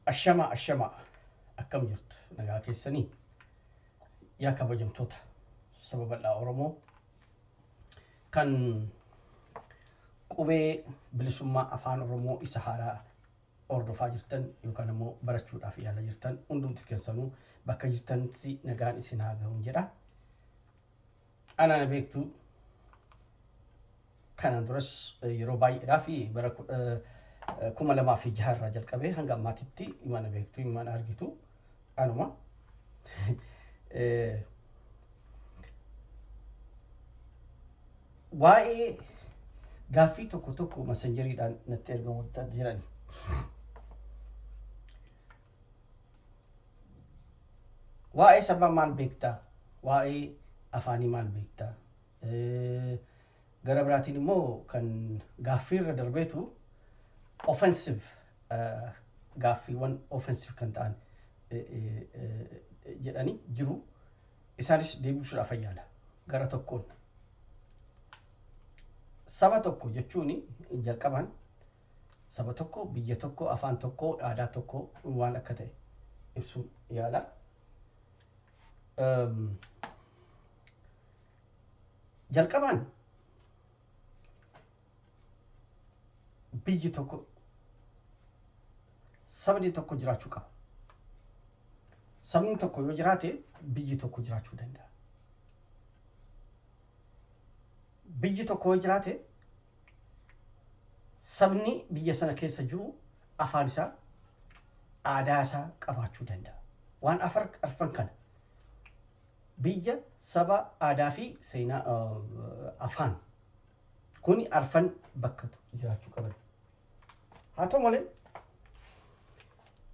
Ashama akkam jirtu nagaa keessanii yaa kabajamtoota saba bal'aa Oromoo kan qubee bilisummaa afaan Oromoo isa haaraa hordofaa jirtan yookaan immoo barachuudhaaf yaalaa jirtan hundumti keessanuu bakka jirtanitti nagaan isin haa ga'u jedha. Ana beektu kanan duras yeroo baay'eedhaaf bara 2006 irraa jalqabee hanga ammaatitti imana beektu imana argitu anuma waa'ee gaaffii tokko messenjeriidhaan natti ergamu jiran waa'ee saba maal beektaa waa'ee afaanii maal beektaa gara biraatiin immoo kan gaaffii irra darbeetu offensive gaaffiiwwan offensive kan ta'an jedhanii jiru isaanis deebisuudhaaf yaala gara tokkoon saba tokko jechuun jalqabaan saba tokko biyya tokko afaan tokko aadaa tokko waan akka ta'e ibsuu yaala. Jalqabaan biyyi tokko sabni tokko jiraachuu qaba. Sabni tokko yoo jiraate biyyi tokko jiraachuu danda'a. Biyyi tokko yoo jiraate sabni biyya sana keessa jiru afaan isaa aadaa isaa qabaachuu danda'a. Waan arfan kana biyya saba aadaa fi seenaa afaan kuni arfan bakka jiraachuu qaban. Haa ta'u malee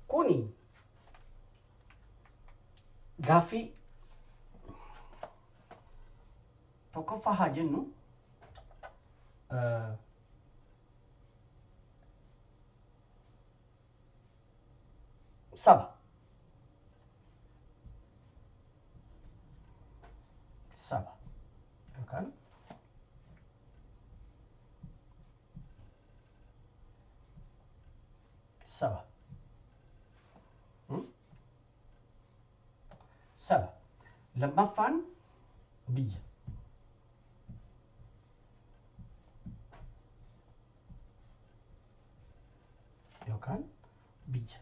kuni gaaffii tokkoffaa haa jennu saba yookaan saba saba lammaffaan biyya yookaan biyya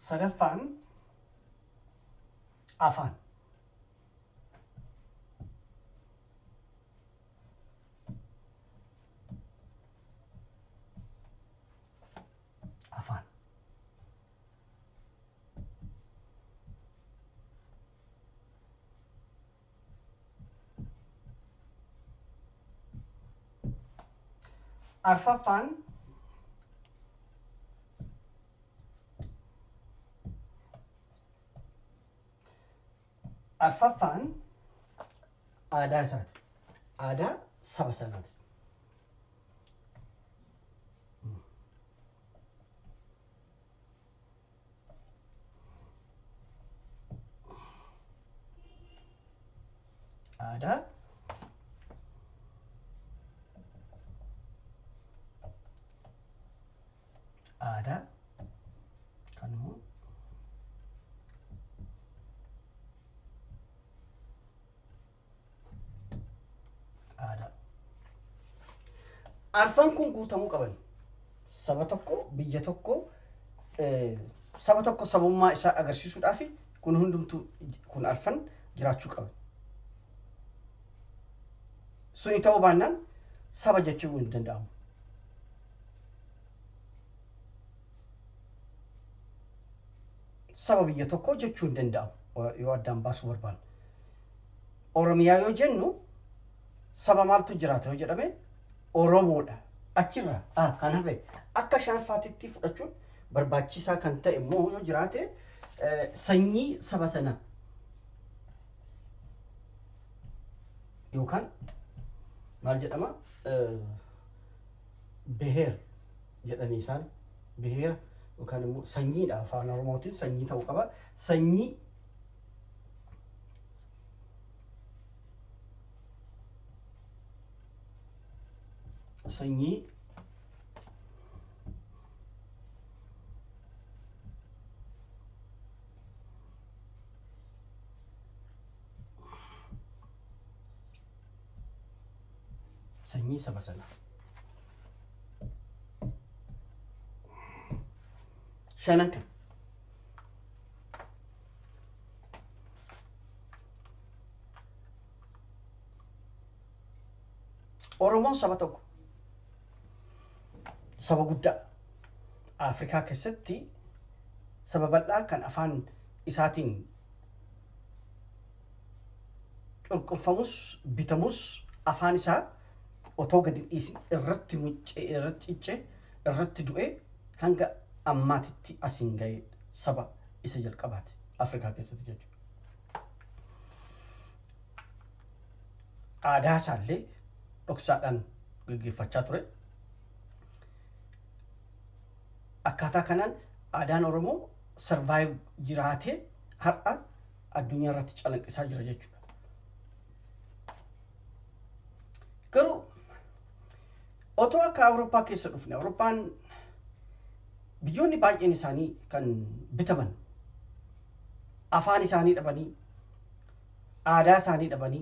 sadaffaan afaan arfaffaan aadaa isaati. Aadaa saba sanaati. Aadaa kan immoo aadaa arfan kun guutamuu qaban. Saba tokko biyya tokko saba tokko sabummaa isaa agarsiisuudhaaf kun hundumtuu kun arfan jiraachuu qaban. Suni ta'uu baannaan saba jechuu hin danda'amu. Saba biyya tokko jechuu hin danda'amu yoo addaan baasuu barbaanne. Oromiyaa yoo jennu saba maaltu jiraata yoo jedhame Oromoodha. Achirraa kan hafe akka shanaffaatitti fudhachuun barbaachisaa kan ta'e immoo yoo jiraate sanyii saba sana yookaan maal jedhama beheer jedhanii isaan beheer yookaan immoo sanyiidha afaan Oromootiin sanyii ta'uu qaba. Sanyii sanyii saba sana. Shanan kan Oromoon saba tokko saba guddaa Afrikaa keessatti saba bal'aa kan afaan isaatiin cunqurfamus bitamus afaan isaa otoo gadi dhiisin irratti muccee irratti ciccee irratti du'ee hanga ammaatitti asiin ga'e saba isa jalqabaati Afrikaa keessatti jechuudha. Aadaa isaallee dhoksaadhaan gaggeeffachaa ture. Akkaataa kanaan aadaan Oromoo survive jiraatee har'a addunyaa irratti calanqisaa jira jechuudha. Garuu otoo akka Awurooppaa keessa dhufne Awurooppaan biyyoonni baay'een isaanii kan bitaman afaan isaanii dhabanii aadaa isaanii dhabanii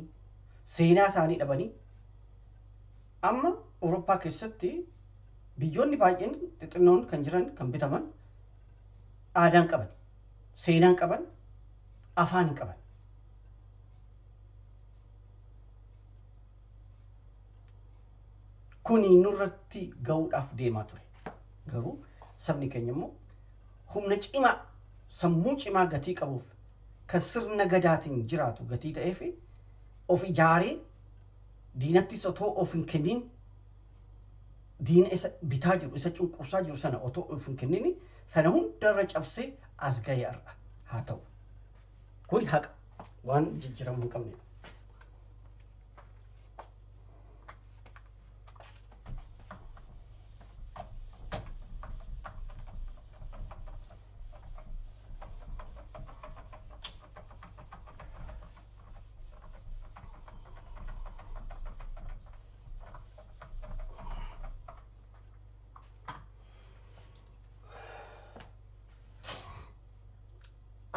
seenaa isaanii dhabanii amma Awurooppaa keessatti biyyoonni baay'een xixinnoon kan jiran kan bitaman aadaan qaban seenaan qaban afaan qaban. Kuni nurratti ga'uudhaaf deemaa ture. Garuu sabni keenya immoo humna cimaa sammuu cimaa gatii qabuuf kan sirna gadaatiin jiraatu gatii ta'ee fi of ijaaree diinattis otoo of hin kennin diina isa bitaa jiru isa cunqursaa jiru sana otoo of hin kennin sana hundarra cabsee as ga'ee har'a haa ta'u. Kuni haqa waan jijjiiramuu hin qabne.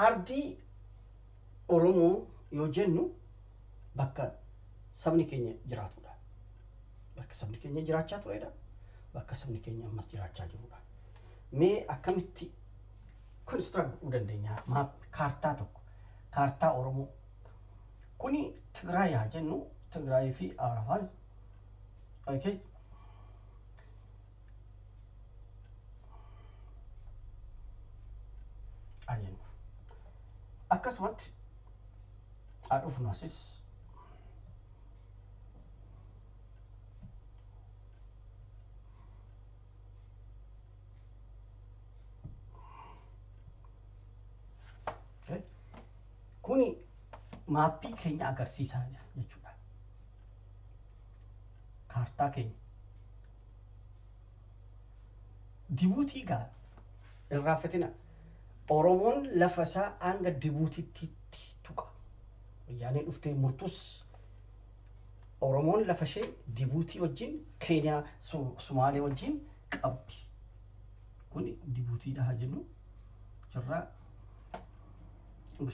Ardii Oromoo yoo jennu bakka sabni keenya jiraatudha. Bakka sabni keenya jiraachaa turedha. Bakka sabni keenya ammas jiraachaa jirudha. Mee akkamitti construct godhuu dandeenya? Kaartaa tokko kaartaa Oromoo. Kuni Tigraay haa jennu Tigraay fi Arafaan. Okay. Ayen. Akkasumatti dhufnu asis kuni maappii keenya agarsiisaa jechuudha. Kaartaa keenya Dibuutii gaa irraanfatina. Oromoon lafa isaa hanga Dibuutiitti tuqa. Yaani dhuftee murtus Oromoon lafa ishee Dibuutii wajjin Keeniyaa Sumaalee wajjin qabdi. Kuni Dibuutiidha haa jennu jirraa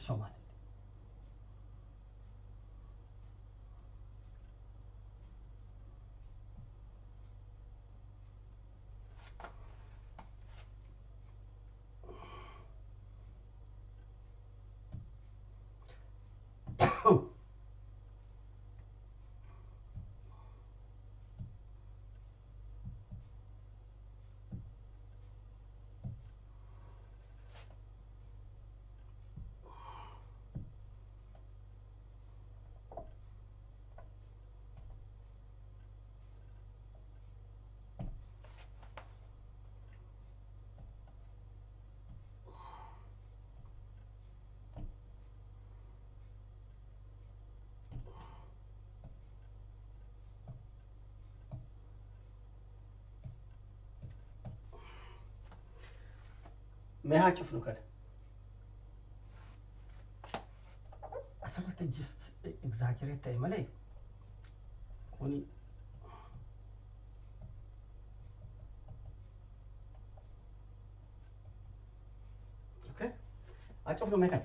Sumaalee. Mee haa cufnu kana. Asirratti just exaggerate ta'e malee kuni Acuuf nu meeqan?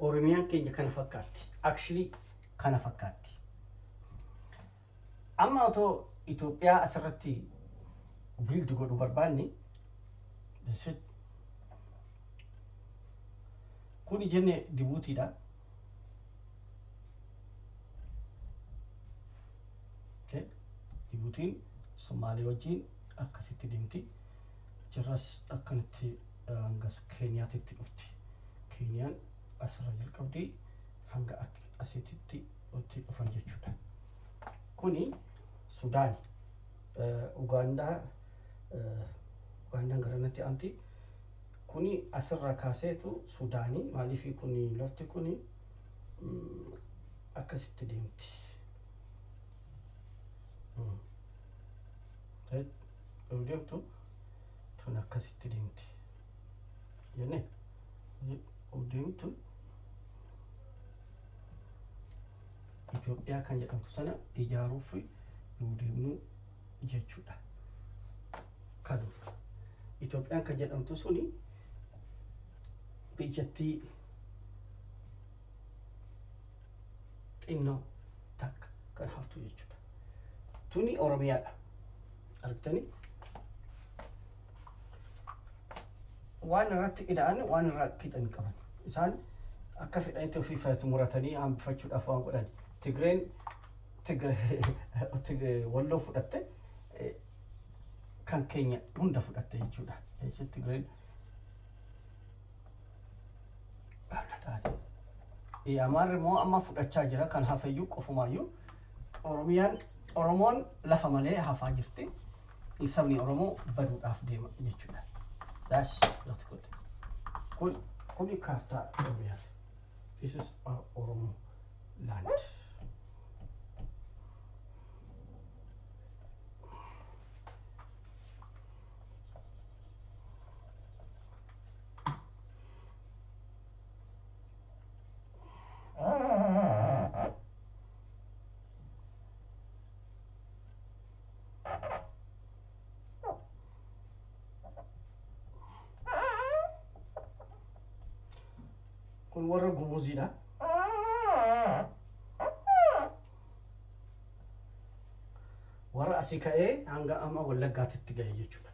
Oromiyaan keenya kana fakkaatti. Actually kana fakkaatti. Amma otoo Itoophiyaa asirratti build godhu barbaanne kuni jenne Djibuutiidha. Djibuutiin Somaalee wajjin akkasitti deemti. Jirras akkanatti hangas Keeniyaatitti dhufti. Keeniyaan asirra jalqabdee hanga asitti dhufan jechuudha. Kuni Suudaan, Ugandaan garanatti anti kuni asirra kaaseetu Suudaanii maaliif kuni lafti kuni akkasitti deemti. Deemtu tun akkasitti deemti. Jenne deemtu Itoophiyaa kan jedhamtu sana ijaaruuf nu deemnu jechuudha. Kanuuf Itoophiyaan kan jedhamtu suni biyyattii xinnoo takka kan haftu jechuudha. Tuni Oromiyaadha. Argitanii? Waan irratti ida'an waan irraa qixan qaban. Isaan akka fedhanitti ofii fayyatu muratanii hambifachuudhaaf waan godhan. Tigree Walloo fudhatte kan keenya hunda fudhatte jechuudha. Tigreen Amaarri immoo amma fudhachaa jira kan hafayyuu qofumaayyuu Oromoon lafa malee hafaa jirti. Sabni Oromoo baduudhaaf deema jechuudha. That's not good. Kuni kaartaa Oromiyaati. This is our Oromo land. Kun warra Gumuziidha. Warra asii ka'ee hanga amma Wallaggaatitti gahe jechuudha.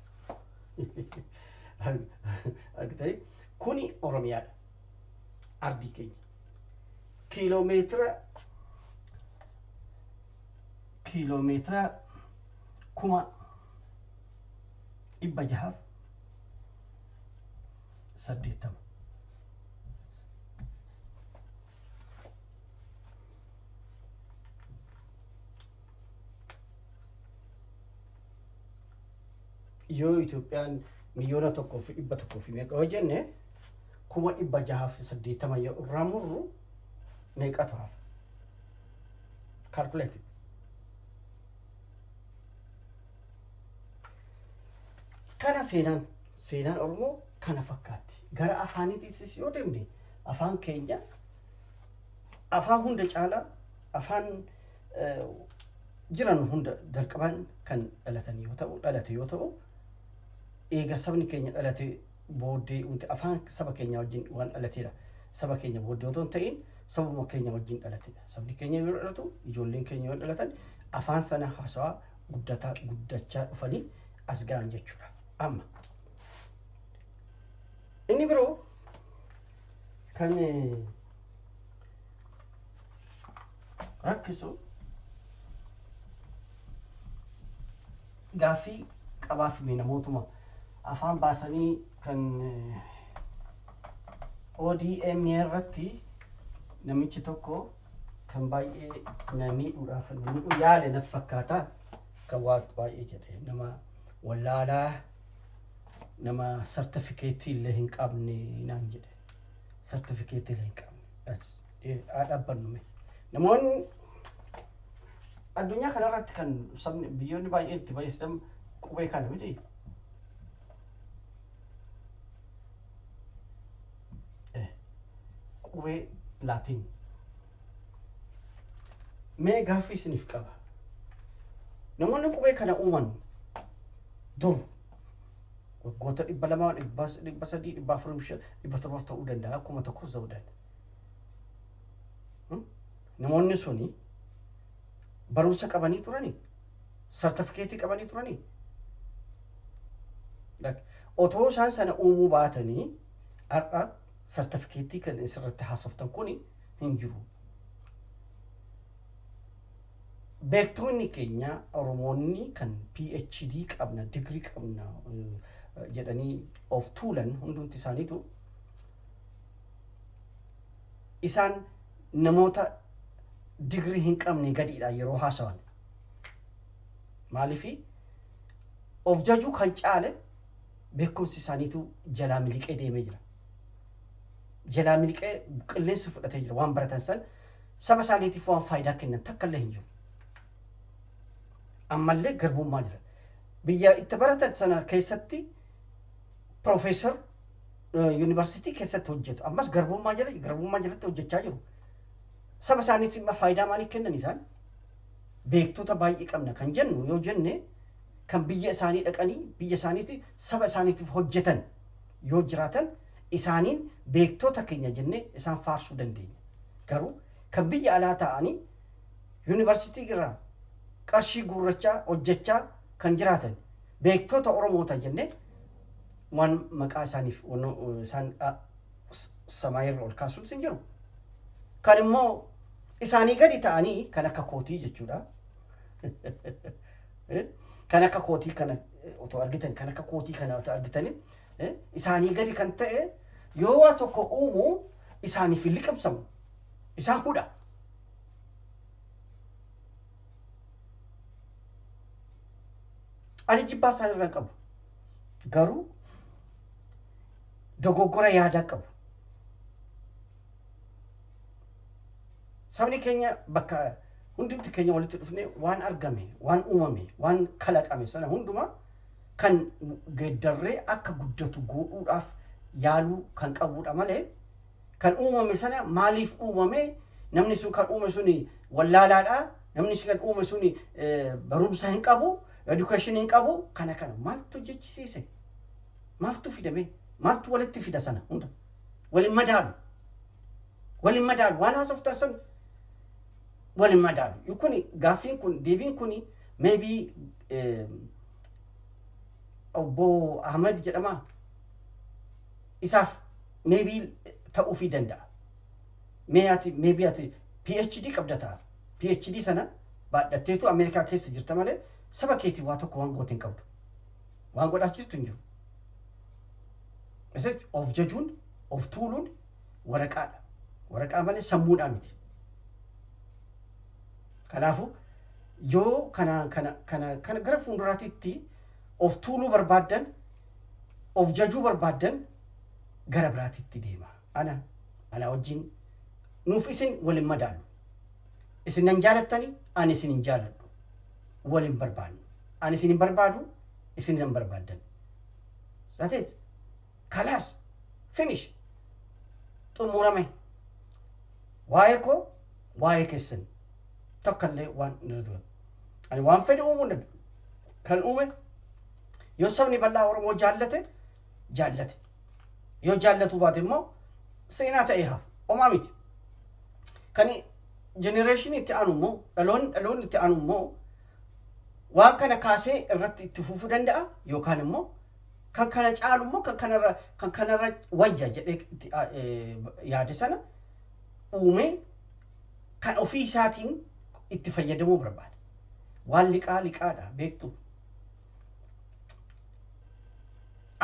Argitanii? Kuni Oromiyaadha. Ardii keenya. Kiiloomeetira 680. Yoo Itoophiyaan miliyoona 1,100 meeqa hojjenne 680 yoo irraa murru meeqatu hafa? Calculate. Kana seenaan Oromoo kana fakkaatti. Gara afaaniitis yoo deemne afaan keenya afaan hunda caalaa afaan jiran hunda jalqaban kan dhalate yoo ta'u eega sabni keenya dhalate booddee wanti afaan saba keenya wajjin waan dhalateedha. Saba keenya booddee otoo hin ta'in sabuma keenya wajjin dhalateedha. Sabni keenya yoo dhalatu ijoolleen keenya yoo dhalatan afaan sana haasawaa guddachaa dhufanii as ga'an jechuudha. Amma inni biroo kan rakkisu gaaffii qabaaf namootuma afaan baasanii kan ODM irratti namichi tokko kan baay'ee namiidhuudhaaf namiidhu yaale natti fakkaata kan waa baay'ee jedhe nama wallaalaa nama sartifikeetii illee hin qabne naan jedhe sartifikeetii illee hin qabne dhaabbannume namoonni addunyaa kanarratti kan sabni biyyoonni baay'een itti fayyadaman qubee kana miti. Qubee laatiin mee gaaffii isiniif qaba. Namoonni qubee kana uuman dur waggoota 200, 300, 400, 700 ta'uu danda'a, akkuma tokkos ta'uu danda'a. Namoonni suni barumsa qabanii turanii, sartifikeetii qabanii turanii. Otoo isaan sana uumuu baatanii har'a sartifikeetii kan isirratti haasoftan kuni hin jiru. Beektoonni keenya Oromoonni kan PhD qabna, digrii qabna jedhanii of tuulan hundumti isaaniitu isaan namoota digrii hin qabne gadiidha yeroo haasawan. Maaliifi of jajuu kan caale beekumsi isaaniitu jalaa miliqee deemee jira. Jalaa miliqee qilleensa fudhatee jira. Waan baratan san saba isaaniitiif waan faayidaa kennan takka illee hin jiru. Ammallee garbummaa jira. Biyya itti baratan sana keessatti profeesar yuunivarsiitii keessatti hojjetu. Ammas garbummaa jalatti hojjechaa jiru. Saba isaaniitiif faayidaa maalii kennan isaan? Beektota baay'ee qabna kan jennu yoo jenne kan biyya isaanii dhaqanii biyya isaaniitiif saba isaaniitiif hojjetan yoo jiraatan isaaniin beektota keenya jennee isaan faarsuu dandeenya. Garuu kan biyya alaa ta'anii yuunivarsiitii irraa qarshii guurrachaa hojjechaa kan jiraatan beektota Oromoota jennee waan maqaa isaaniif isaan samaayirra ol kaasuun sin jiru. Kan immoo isaanii gadi ta'anii kan akka kootii jechuudha. Kan akka kootii kana otoo argitan kan akka kootii kana otoo argitanii isaanii gadi kan ta'e yoo waa tokko uumuu isaaniif hin liqimsamu. Isaan hudha. Ani jibbaa isaan irraa qabu. Garuu dogoggora yaadaa qabu. Sabni keenya bakka hundumti keenya walitti dhufne waan argame, waan uumame, waan kalaqame sana hunduma kan geeddarree akka guddatu godhuudhaaf yaaluu kan qabudha malee kan uumame sana maaliif uumame namni sun kan uume suni wallaalaadha, namni sun kan uume suni barumsa hin qabu, education hin qabu, kana maaltu jechisiise? Maaltu fidame? Maaltu walitti fida sana hunda? Walin madaalu waan haasoftan sana walin madaalu. Kuni gaaffiin kun deebiin kuni maybe Obbo Ahmed jedhama isaaf maybe ta'uu fi danda'a. Maybe ati PhD qabda ta'a. PhD sana baadhatteetu Ameerikaa keessa jirta malee saba keetiif waa tokko waan goote hin qabdu. Waan godhaas jirtu hin jiru. Isatti of jajuun, of tuuluun waraqaadha. Waraqaa malee sammuudhaa miti. Kanaafu yoo kana gara fuulduraatitti of tuuluu barbaadan, of jajuu barbaadan gara biraatitti deema. Ana wajjin nuuf isin walin madaalu. Isin nan jaalattani, ani isin hin jaaladhu. Walin barbaadnu. Ani isin hin barbaadu, isin nan barbaadan. That is, kalaas, finish. Xumurame. Waa'ee koo, waa'ee keessan. Tokkallee waan nirra. Ani waan fedhe uumuu danda'u. Kan uume Yoo sabni bal'aa Oromoo jaallate jaallate. Yoo jaallatu baate immoo seenaa ta'ee hafa. Homaa miti. Kan generation itti aanu immoo dhaloonni itti aanu immoo waan kana kaasee irratti itti fufuu danda'a yookaan immoo kan kana caalu immoo kan kanarra wayya jedhee yaade sana uumee kan ofii isaatiin itti fayyadamuu barbaada. Waan liqaadha beektu.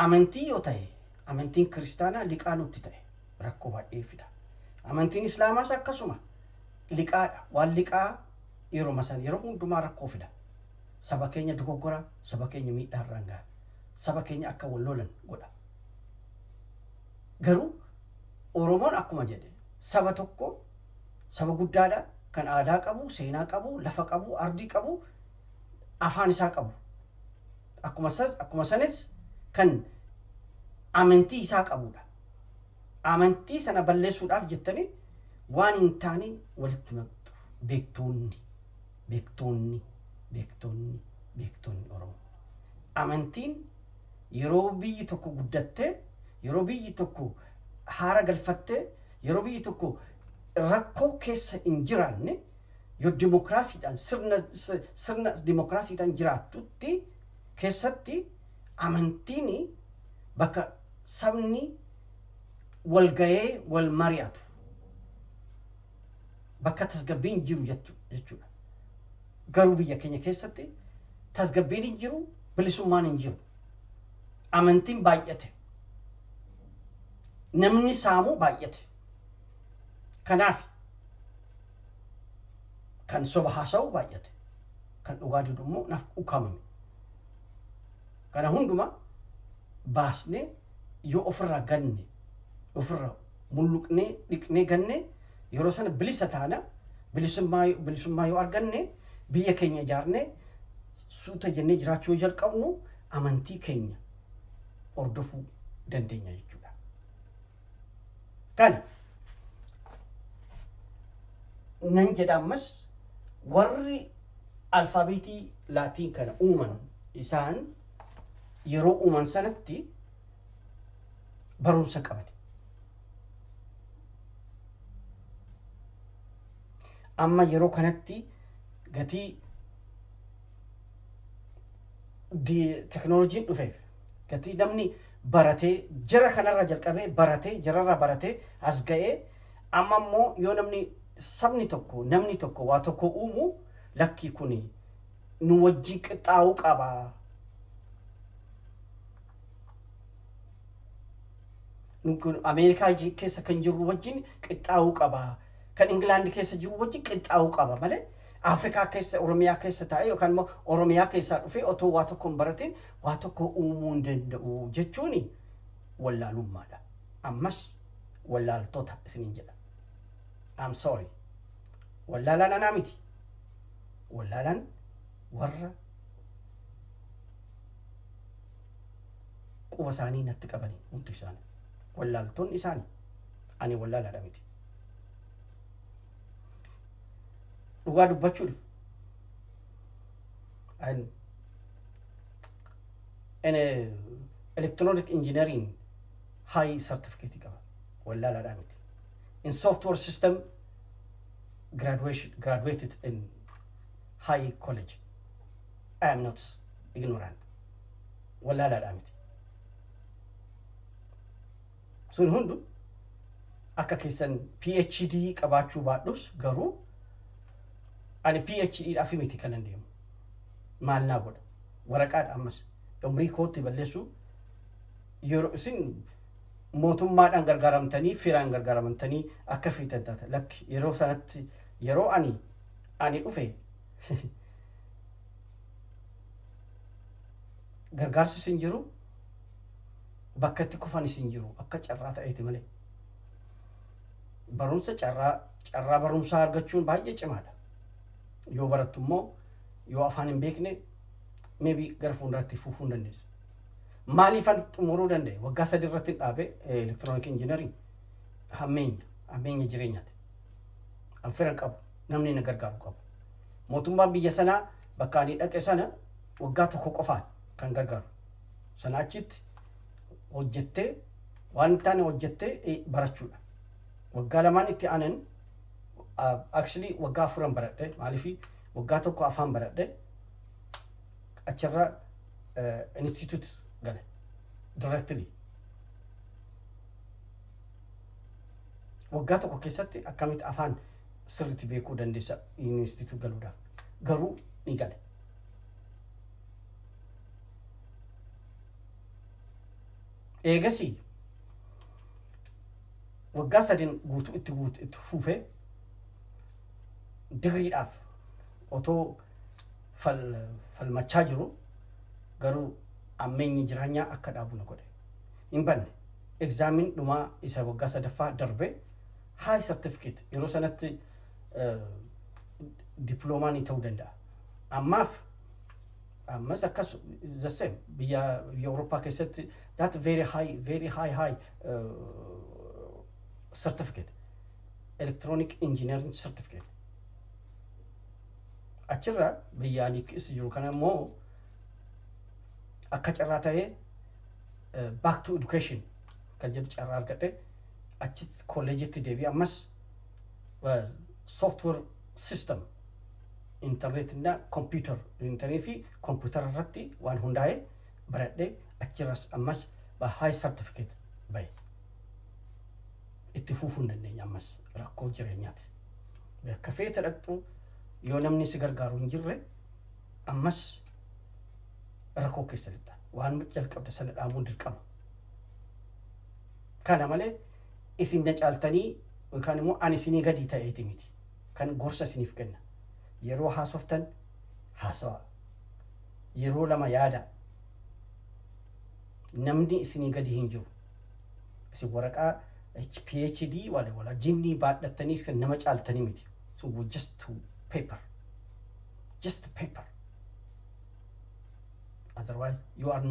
Amantii yoo ta'e amantiin kiristaanaa liqaa nutti ta'e rakkoo baay'ee fida. Amantiin islaamaas akkasuma liqaadha. Waan liqaa yeroo hundumaa rakkoo fida. Saba keenya dogoggora, saba keenya miidhaarraan gaha, saba keenya akka wal lolan godha. Garuu Oromoon akkuma jedhe saba tokko saba guddaadha kan aadaa qabu, seenaa qabu, lafa qabu, ardii qabu, afaan isaa qabu. Akkuma sanis kan amantii isaa qabudha. Amantii sana balleessuudhaaf jettanii waan hin taane walitti naqxu. Beektoonni Oromoo. Amantiin yeroo biyyi tokko guddattee, yeroo biyyi tokko haara galfattee, yeroo biyyi tokko rakkoo keessa hin jiraanne, yoo dimokiraasiidhaan sirna dimokiraasiidhaan jiraattutti keessatti amantiin bakka sabni wal ga'ee wal mari'atu. Bakka tasgabbiin jiru jechuudha. Garuu biyya keenya keessatti tasgabbiin hin jiru, bilisummaan hin jiru. Amantiin baay'ate. Namni saamuu baay'ate. Kanaaf kan soba haasa'u baay'ate. Kan dhugaa didu immoo naaf ukamame. Kana hundumaa baasnee yoo ofirraa ganne, ofirraa mulluqnee dhiqnee ganne yeroo sana bilisa taana, bilisummaa yoo arganne biyya keenya ijaarne suuta jennee jiraachuu yoo jalqabnu amantii keenya hordofuu dandeenya jechuudha. Kana nan jedha ammas warri alfaabeetii laatiin kana uuman isaan yeroo uuman sanatti barumsa qaban. Amma yeroo kanatti gatii teknooloojiin dhufeef gatii namni baratee jara kanarra jalqabee baratee jararra baratee as ga'ee amma immoo yoo namni tokko waa tokko uumu lakkii kuni nu wajjin qixxaa'uu qaba. Ameerikaa keessa kan jiru wajjin qixxaa'uu qaba. Kan Ingilaandi keessa jiru wajjin qixxaa'uu qaba malee Afrikaa keessa Oromiyaa keessa taa'ee yookaan immoo Oromiyaa keessaa dhufee otoo waa tokko hin baratin waa tokko uumuu hin danda'u jechuun wallaalummaadha. Ammas wallaaltota isiniin jedha. I'm sorry. Wallaalaan anaa miti. Wallaalaan warra quba isaanii natti qabanii hundi isaanii. Wallaaltonni isaanii ani wallaalaadha miti. Dhugaa dubbachuudhaaf an electronic engineering high certificate qaba. Wallaalaadha miti. In software system graduated in high college. I am not ignorant. Wallaalaadha miti. Sun hundu akka keessan PhD qabaachuu baadhus garuu ani PhD dhafi miti kanan deemu. Maal naa godha? Waraqaadha ammas umrii kootti balleessu yeroo isin mootummaadhaan gargaaramtanii firaan gargaaramtanii akka fiitan taata. Lakki yeroo sanatti yeroo ani dhufe gargaarsi isin jiru bakka itti kufan isin jiru akka carraa ta'eeti malee. Barumsa carraa barumsaa argachuun baay'ee cimaadha. Yoo barattu immoo yoo afaan hin beekne maybe gara fuulduraatti fufuu hin dandeessu. Maaliifan xumuruu danda'e? Waggaa 3 irratti dhaabe electronic engineering hammeenya jireenyaati. An firan qabu namni na gargaaru qabu. Mootummaan biyya sanaa bakka ani dhaqe sana waggaa tokko qofaan kan gargaaru. Sanaachitti hojjettee waan taane hojjettee barachuudha. Waggaa lamaan itti aanan actually waggaa 4 baradhe maaliif waggaa tokko afaan baradhe achirra institute gale directly. Waggaa tokko keessatti akkamitti afaan sirriitti beekuu dandeessa institute galuudhaaf garuu ni gale. Eegasii waggaa 3 guutuu itti fufee digriidhaaf otoo falmachaa jiru garuu ammeenyi jireenyaa akka dhaabu na godhe. Hin banne exaamin dhumaa isa waggaa 3ffaa darbe high certificate yeroo sanatti diploomaan ta'uu danda'a. Ammas akkas the same biyya Awurooppaa keessatti that very high certificate electronic engineering certificate. Achirra biyyaan keessa jiru kana immoo akka carraa ta'ee back to education kan jedhu carraa argadhe achitti kolleejitti deebi'ee ammas software system internet na computer internet fi computer irratti waan hundaa'e baradhe achirras ammas high certificate bahe. Itti fufuu hin dandeenye ammas rakkoo jireenyaati. Bakka feete dhaqxu yoo namni si gargaaru hin jirre ammas rakkoo keessa jirta. Waan jalqabde sana dhaabuun dirqama. Kana malee isin na caaltanii yookaan immoo ani isinii gadi ta'eeti miti. Kan gorsa isiniif kenna. Yeroo haasoftan haasawa. Yeroo lama yaada. Namni isinii gadi hin jiru. Isin waraqaa PhD wala jinni baadhattanii kan nama caaltanii miti. So we just paper. Just paper. Otherwise, you are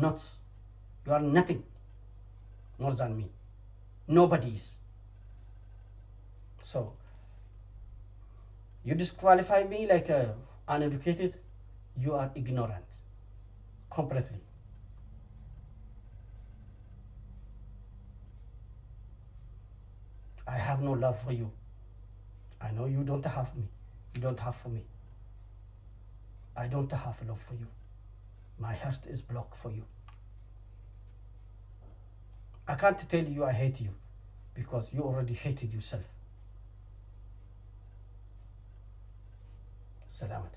nothing more than me. Nobody is. So, you disqualify me like uneducated, you are ignorant. Completely. I have no love for you. I know you don't have me. You don't have for me. I don't have love for you. My heart is blocked for you. I can't tell you I hate you because you already hated yourself. Salamat.